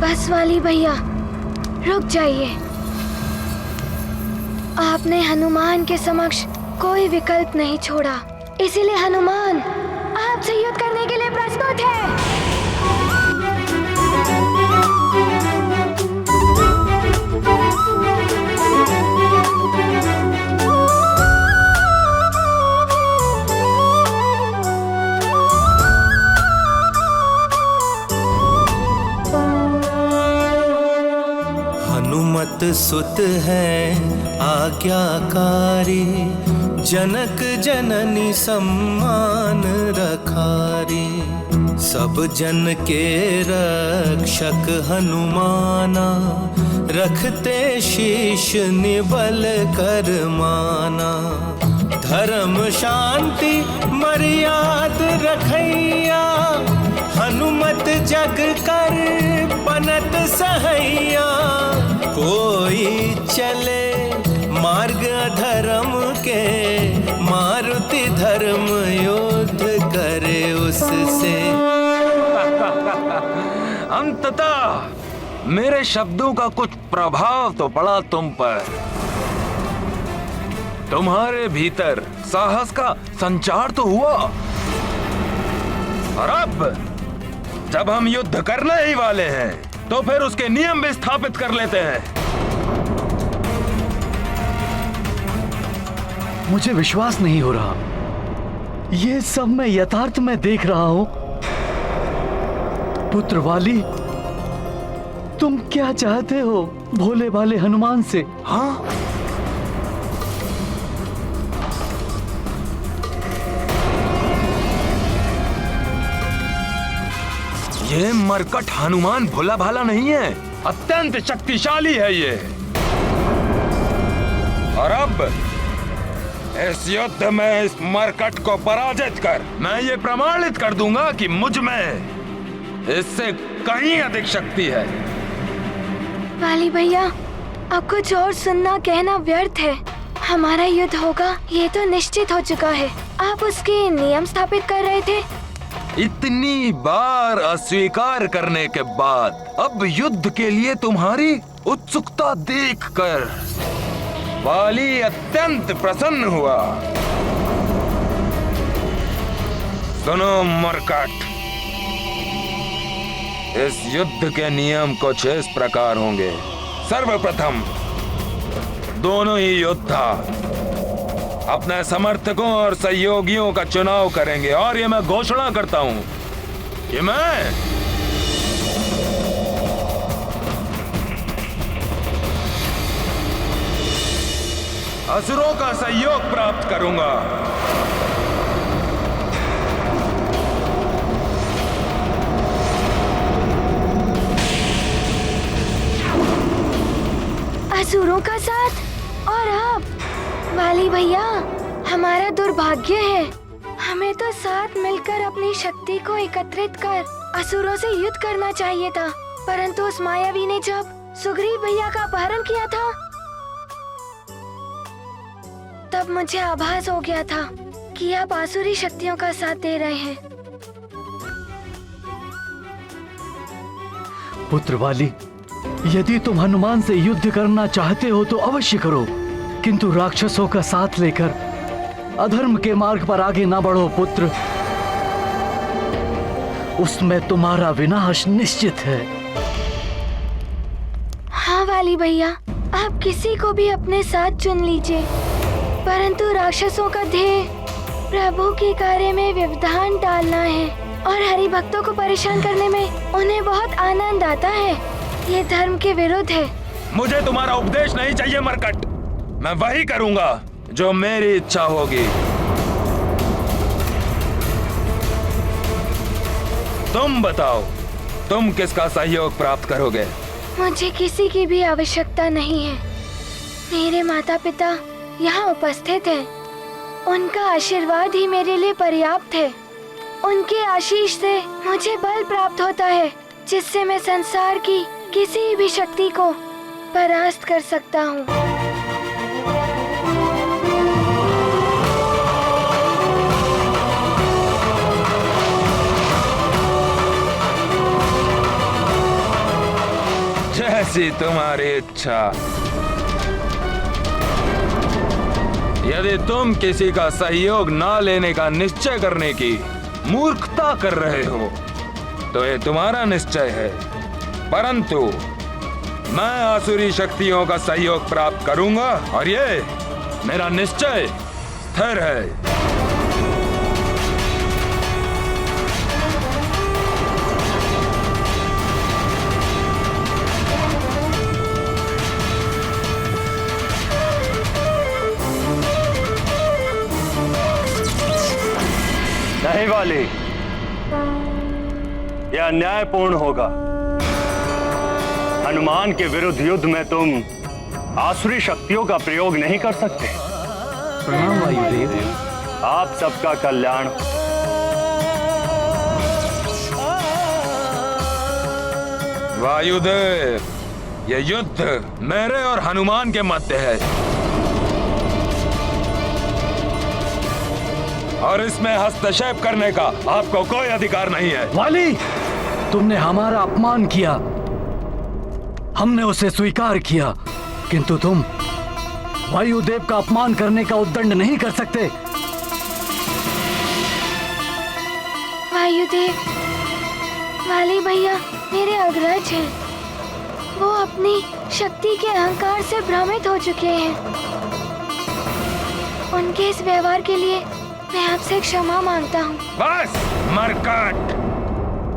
बस वाली भैया, रुक जाइए। आपने हनुमान के समक्ष कोई विकल्प नहीं छोड़ा, इसीलिए हनुमान आपसे युद्ध करने के लिए प्रस्तुत है। हनुमत सुत है आज्ञाकारी, जनक जननी सम्मान रखारी। सब जन के रक्षक हनुमाना, रखते शीश निबल कर माना। धर्म शांति मर्याद रखैया, हनुमत जग कर बनत सहैया। कोई चले मार्ग अधर्म के, मारुति धर्म युद्ध करे उससे। अंततः मेरे शब्दों का कुछ प्रभाव तो पड़ा तुम पर। तुम्हारे भीतर साहस का संचार तो हुआ। और अब जब हम युद्ध करने ही वाले हैं, तो फिर उसके नियम भी स्थापित कर लेते हैं। मुझे विश्वास नहीं हो रहा, ये सब मैं यथार्थ में देख रहा हूं। पुत्र वाली, तुम क्या चाहते हो भोले भाले हनुमान से? हाँ, ये मरकट हनुमान भोला भाला नहीं है, अत्यंत शक्तिशाली है ये। और अब इस युद्ध में इस मरकट को पराजित कर मैं ये प्रमाणित कर दूंगा कि मुझ में इससे कहीं अधिक शक्ति है। वाली भैया, अब कुछ और सुनना कहना व्यर्थ है। हमारा युद्ध होगा ये तो निश्चित हो चुका है। आप उसके नियम स्थापित कर रहे थे। इतनी बार अस्वीकार करने के बाद अब युद्ध के लिए तुम्हारी उत्सुकता देखकर वाली अत्यंत प्रसन्न हुआ। सुनो मरकट, इस युद्ध के नियम कुछ इस प्रकार होंगे। सर्वप्रथम दोनों ही योद्धा अपने समर्थकों और सहयोगियों का चुनाव करेंगे। और ये मैं घोषणा करता हूं कि मैं असुरों का सहयोग प्राप्त करूंगा। असुरों का साथ? और आप वाली भैया, हमारा दुर्भाग्य है। हमें तो साथ मिलकर अपनी शक्ति को एकत्रित कर असुरों से युद्ध करना चाहिए था, परंतु उस मायावी ने जब सुग्रीव भैया का अपहरण किया था, तब मुझे आभास हो गया था कि आप आसुरी शक्तियों का साथ दे रहे हैं। पुत्र वाली, यदि तुम हनुमान से युद्ध करना चाहते हो तो अवश्य करो, किंतु राक्षसों का साथ लेकर अधर्म के मार्ग पर आगे ना बढ़ो पुत्र। उसमें तुम्हारा विनाश निश्चित है। हाँ वाली भैया, आप किसी को भी अपने साथ चुन लीजिए, परंतु राक्षसों का ध्येय प्रभु के कार्य में व्यवधान डालना है और हरि भक्तों को परेशान करने में उन्हें बहुत आनंद आता है। ये धर्म के विरुद्ध है। मुझे तुम्हारा उपदेश नहीं चाहिए मरकट, मैं वही करूंगा जो मेरी इच्छा होगी। तुम बताओ, तुम किसका सहयोग प्राप्त करोगे? मुझे किसी की भी आवश्यकता नहीं है। मेरे माता पिता यहाँ उपस्थित हैं। उनका आशीर्वाद ही मेरे लिए पर्याप्त है। उनके आशीष से मुझे बल प्राप्त होता है, जिससे मैं संसार की किसी भी शक्ति को परास्त कर सकता हूँ। जैसी तुम्हारी इच्छा। यदि तुम किसी का सहयोग ना लेने का निश्चय करने की मूर्खता कर रहे हो तो ये तुम्हारा निश्चय है, परंतु मैं आसुरी शक्तियों का सहयोग प्राप्त करूंगा और ये मेरा निश्चय स्थिर है। नहीं वाली, यह अन्यायपूर्ण होगा। हनुमान के विरुद्ध युद्ध में तुम आसुरी शक्तियों का प्रयोग नहीं कर सकते। प्रणाम वायुदेव। आप सबका कल्याण। वायुदेव, यह युद्ध मेरे और हनुमान के मध्य है और इसमें हस्तक्षेप करने का आपको कोई अधिकार नहीं है। वाली, तुमने हमारा अपमान किया, हमने उसे स्वीकार किया, किंतु तुम वायुदेव का अपमान करने का उद्दंड नहीं कर सकते। वायुदेव, वाली भैया मेरे अग्रज हैं। वो अपनी शक्ति के अहंकार से भ्रमित हो चुके हैं। उनके इस व्यवहार के लिए मैं आपसे क्षमा मांगता हूँ। बस मरकट,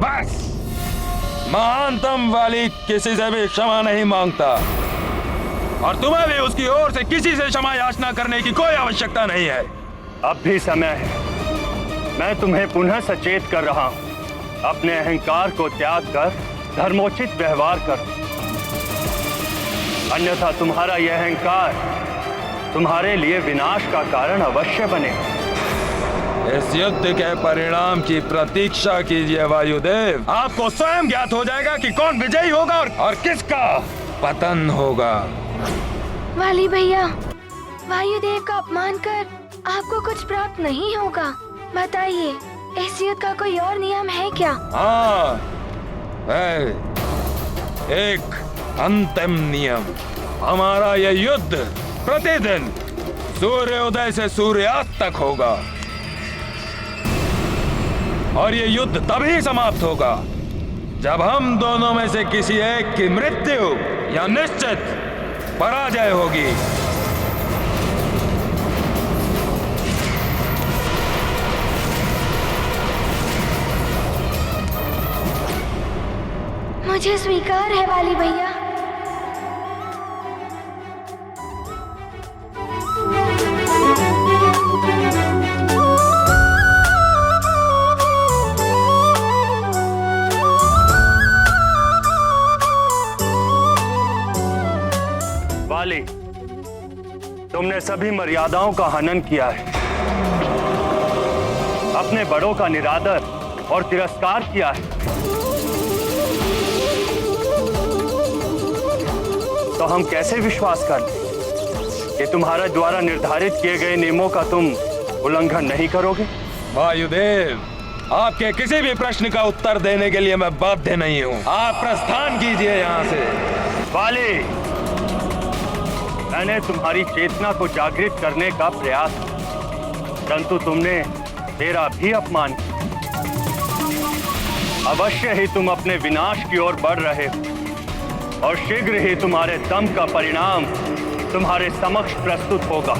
बस। महानतम वाली किसी से भी क्षमा नहीं मांगता और तुम्हें भी उसकी ओर से किसी से क्षमा याचना करने की कोई आवश्यकता नहीं है। अब भी समय है। मैं तुम्हें पुनः सचेत कर रहा हूं। अपने अहंकार को त्याग कर धर्मोचित व्यवहार करो, अन्यथा तुम्हारा यह अहंकार तुम्हारे लिए विनाश का कारण अवश्य बनेगा। इस युद्ध के परिणाम की प्रतीक्षा कीजिए वायुदेव। आपको स्वयं ज्ञात हो जाएगा कि कौन विजयी होगा और किसका पतन होगा। वाली भैया, वायुदेव का अपमान कर आपको कुछ प्राप्त नहीं होगा। बताइए, इस युद्ध का कोई और नियम है क्या? हाँ है, एक अंतिम नियम। हमारा यह युद्ध प्रतिदिन सूर्योदय से सूर्यास्त तक होगा और ये युद्ध तभी समाप्त होगा जब हम दोनों में से किसी एक की मृत्यु या निश्चित पराजय होगी। मुझे स्वीकार है वाली भैया। वाली, तुमने सभी मर्यादाओं का हनन किया है, अपने बड़ों का निरादर और तिरस्कार किया है। तो हम कैसे विश्वास कर लें कि तुम्हारे द्वारा निर्धारित किए गए नियमों का तुम उल्लंघन नहीं करोगे? वायुदेव, आपके किसी भी प्रश्न का उत्तर देने के लिए मैं बाध्य नहीं हूँ। आप प्रस्थान कीजिए यहाँ से। वाली, मैंने तुम्हारी चेतना को जागृत करने का प्रयास किया, परंतु तुमने मेरा भी अपमान किया। अवश्य ही तुम अपने विनाश की ओर बढ़ रहे हो और शीघ्र ही तुम्हारे दम का परिणाम तुम्हारे समक्ष प्रस्तुत होगा।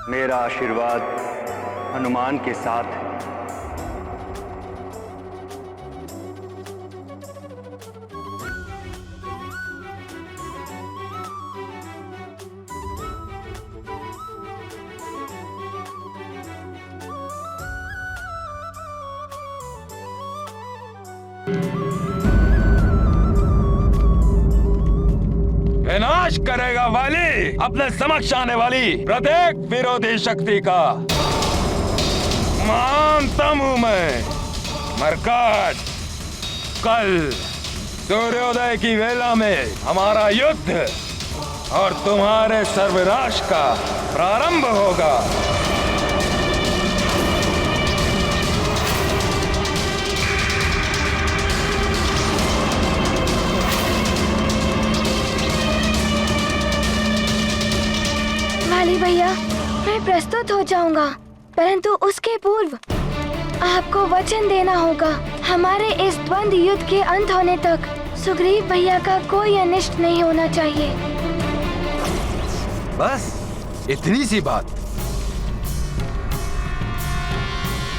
मेरा आशीर्वाद हनुमान के साथ है। विनाश करेगा वाली अपने समक्ष आने वाली प्रत्येक विरोधी शक्ति का। महानतम हूं मैं, मरकट। कल सूर्योदय की वेला में हमारा युद्ध और तुम्हारे सर्वनाश का प्रारंभ होगा। वाली भैया, मैं प्रस्तुत हो जाऊंगा, परंतु उसके पूर्व आपको वचन देना होगा हमारे इस द्वंद्व युद्ध के अंत होने तक सुग्रीव भैया का कोई अनिष्ट नहीं होना चाहिए। बस इतनी सी बात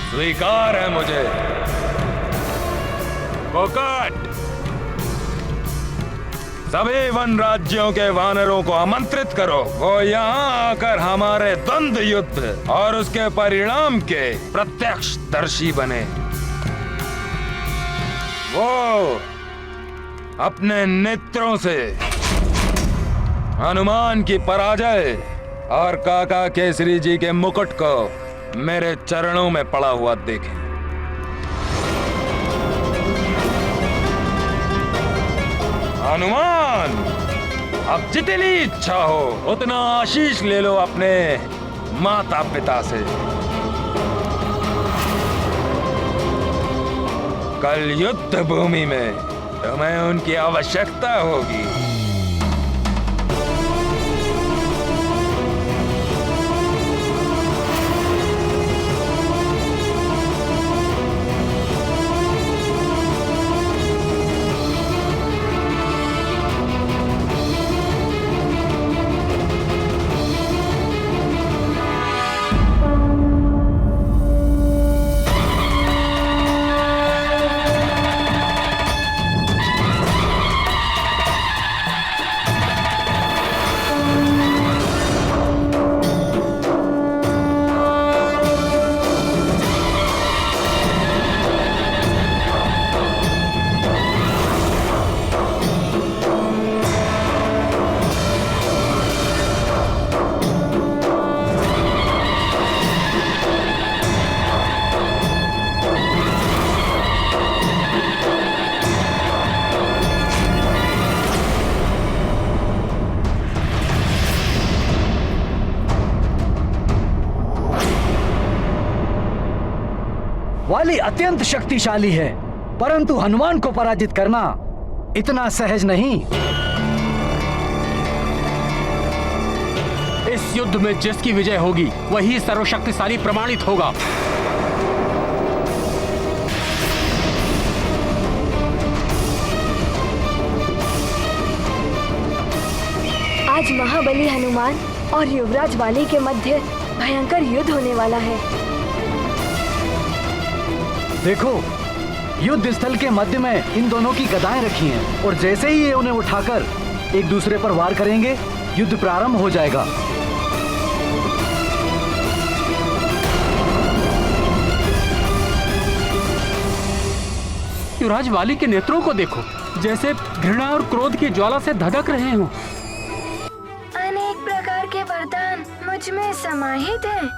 स्वीकार है मुझे। कोकट, सभी वन राज्यों के वानरों को आमंत्रित करो, वो यहाँ आकर हमारे द्वंद्व युद्ध और उसके परिणाम के प्रत्यक्षदर्शी बने। वो अपने नेत्रों से हनुमान की पराजय और काका केसरी जी के मुकुट को मेरे चरणों में पड़ा हुआ देखें। हनुमान, अब जितनी इच्छा हो उतना आशीष ले लो अपने माता पिता से। कल युद्ध भूमि में तुम्हें उनकी आवश्यकता होगी। वाली अत्यंत शक्तिशाली है, परंतु हनुमान को पराजित करना इतना सहज नहीं। इस युद्ध में जिसकी विजय होगी वही सर्वशक्तिशाली प्रमाणित होगा। आज महाबली हनुमान और युवराज वाली के मध्य भयंकर युद्ध होने वाला है। देखो, युद्ध स्थल के मध्य में इन दोनों की गदाएं रखी हैं और जैसे ही ये उन्हें उठाकर एक दूसरे पर वार करेंगे, युद्ध प्रारंभ हो जाएगा। युवराज वाली के नेत्रों को देखो, जैसे घृणा और क्रोध की ज्वाला से धधक रहे हो। अनेक प्रकार के वरदान मुझ में समाहित हैं।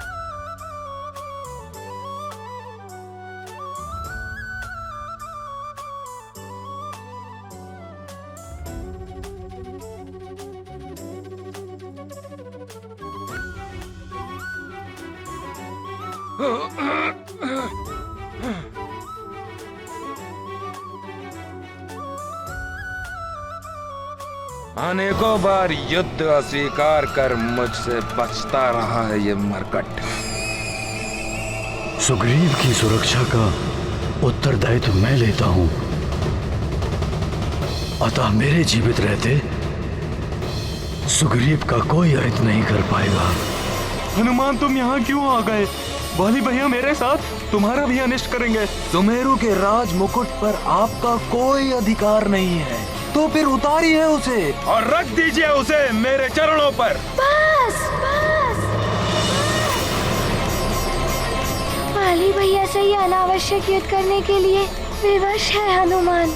अनेकों बार युद्ध अस्वीकार कर मुझसे बचता रहा है ये मरकट। सुग्रीव की सुरक्षा का उत्तरदायित्व मैं लेता हूं, अतः मेरे जीवित रहते सुग्रीव का कोई अहित नहीं कर पाएगा। हनुमान, तुम यहाँ क्यों आ गए? वाली भैया मेरे साथ तुम्हारा भी अनिष्ट करेंगे। सुमेरु के राज मुकुट पर आपका कोई अधिकार नहीं है, तो फिर उतारिए उसे और रख दीजिए उसे मेरे चरणों पर। बस बस, वाली भैया से ये अनावश्यक युद्ध करने के लिए विवश है हनुमान।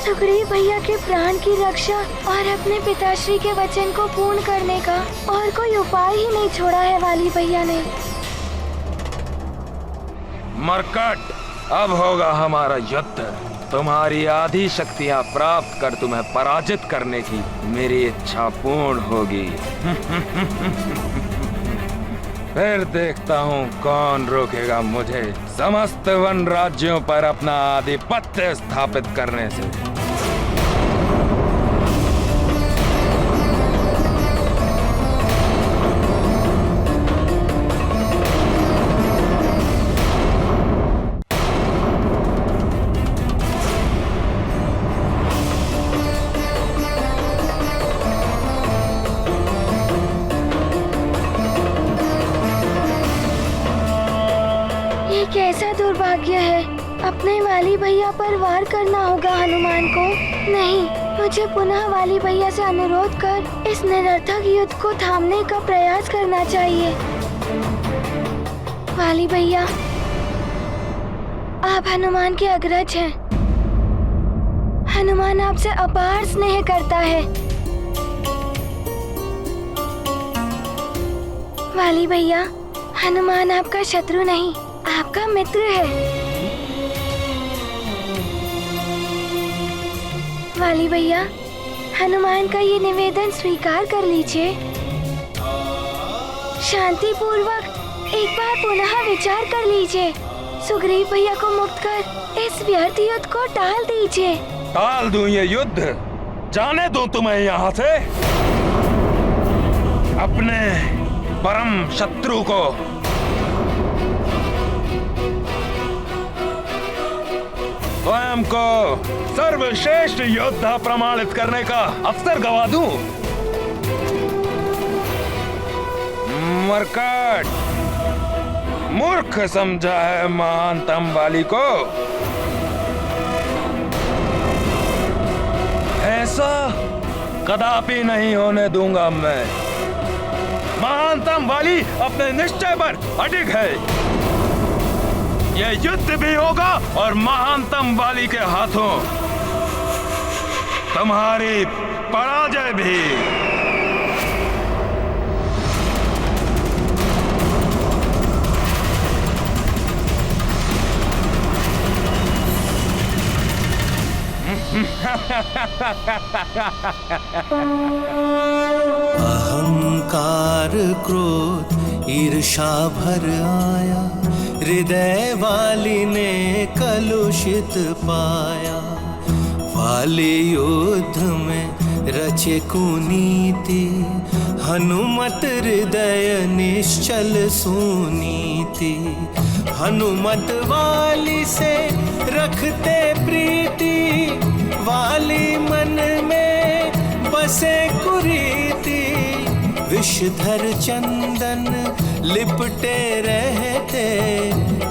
सुग्रीव भैया के प्राण की रक्षा और अपने पिताश्री के वचन को पूर्ण करने का और कोई उपाय ही नहीं छोड़ा है वाली भैया ने। मरकट, अब होगा हमारा युद्ध। तुम्हारी आधी शक्तियां प्राप्त कर तुम्हें पराजित करने की मेरी इच्छा पूर्ण होगी। फिर देखता हूँ कौन रोकेगा मुझे समस्त वन राज्यों पर अपना आधिपत्य स्थापित करने से। ये कैसा दुर्भाग्य है। अपने वाली भैया पर वार करना होगा हनुमान को। नहीं, मुझे पुनः वाली भैया से अनुरोध कर इस निरर्थक युद्ध को थामने का प्रयास करना चाहिए। वाली भैया, आप हनुमान के अग्रज हैं। हनुमान आपसे अपार स्नेह करता है। वाली भैया, हनुमान आपका शत्रु नहीं, आपका मित्र है। वाली भैया, हनुमान का ये निवेदन स्वीकार कर लीजिए। शांति पूर्वक एक बार पुनः विचार कर लीजिए। सुग्रीव भैया को मुक्त कर इस व्यर्थ युद्ध को टाल दीजिए। टाल दूं ये युद्ध? जाने दूं तुम्हें यहाँ से? अपने परम शत्रु को स्वयं को सर्वश्रेष्ठ योद्धा प्रमाणित करने का अवसर गवा दूं? मरकट, मूर्ख समझा है महानतम वाली को। ऐसा कदापि नहीं होने दूंगा मैं। महानतम वाली अपने निश्चय पर अडिग है। यह युद्ध भी होगा और महानतम वाली के हाथों तुम्हारी पराजय भी। अहंकार क्रोध ईर्षा भर आया, हृदय वाली ने कलुषित पाया। वाली युद्ध में रचे कुनीति, हनुमत हृदय निश्चल सुनीति। हनुमत वाली से रखते प्रीति, वाली मन में बसे कुरीति। विषधर चंदन लिपटे रहते,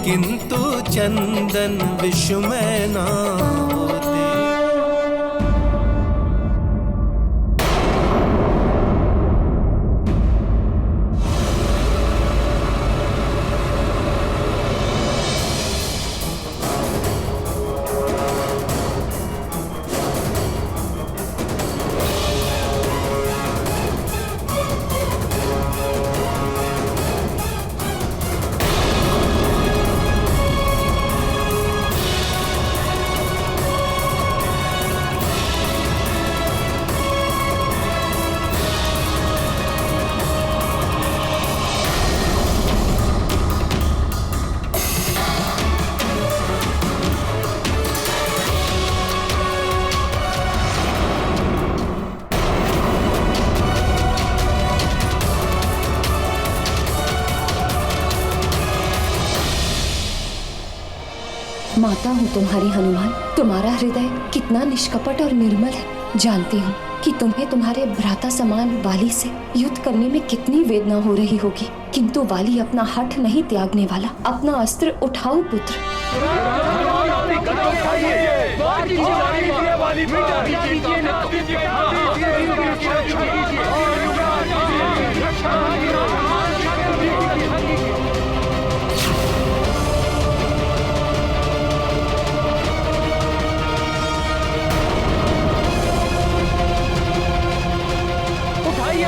किंतु चंदन विष में ना होते। माता हूँ तुम्हारी हनुमान। तुम्हारा हृदय कितना निष्कपट और निर्मल है। जानती हूँ कि तुम्हें तुम्हारे भ्राता समान वाली से युद्ध करने में कितनी वेदना हो रही होगी, किंतु वाली अपना हठ नहीं त्यागने वाला। अपना अस्त्र उठाओ पुत्र।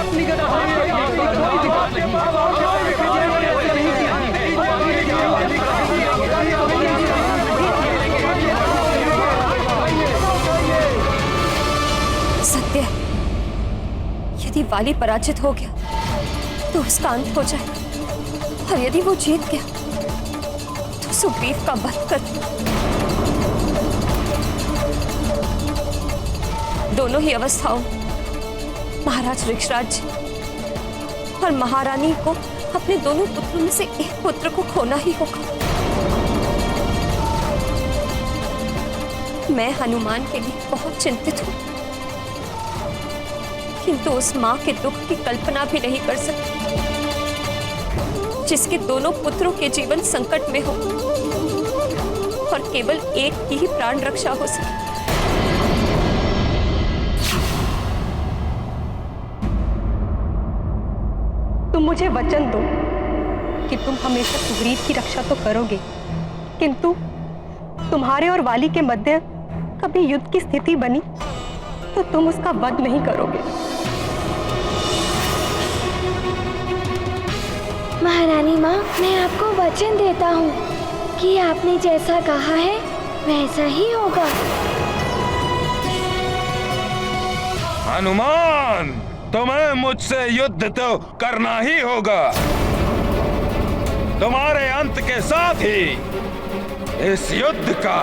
अपनी गदा कोई दिक्कत नहीं। यदि वाली पराजित हो गया तो उसका अंत हो जाएगा, और यदि वो जीत गया तो सुग्रीव का वध कर। दोनों ही अवस्थाओं महाराज ऋक्षराज जी और महारानी को अपने दोनों पुत्रों में से एक पुत्र को खोना ही होगा। मैं हनुमान के लिए बहुत चिंतित हूं, किंतु उस मां के दुख की कल्पना भी नहीं कर सकती जिसके दोनों पुत्रों के जीवन संकट में हो और केवल एक की ही प्राण रक्षा हो सके। तुम मुझे वचन दो कि तुम हमेशा सुग्रीव की रक्षा तो करोगे, किंतु तुम्हारे और वाली के मध्य कभी युद्ध की स्थिति बनी तो तुम उसका वध नहीं करोगे। महारानी माँ, मैं आपको वचन देता हूँ कि आपने जैसा कहा है वैसा ही होगा। हनुमान, तुम्हें मुझसे युद्ध तो करना ही होगा। तुम्हारे अंत के साथ ही इस युद्ध का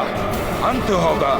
अंत होगा।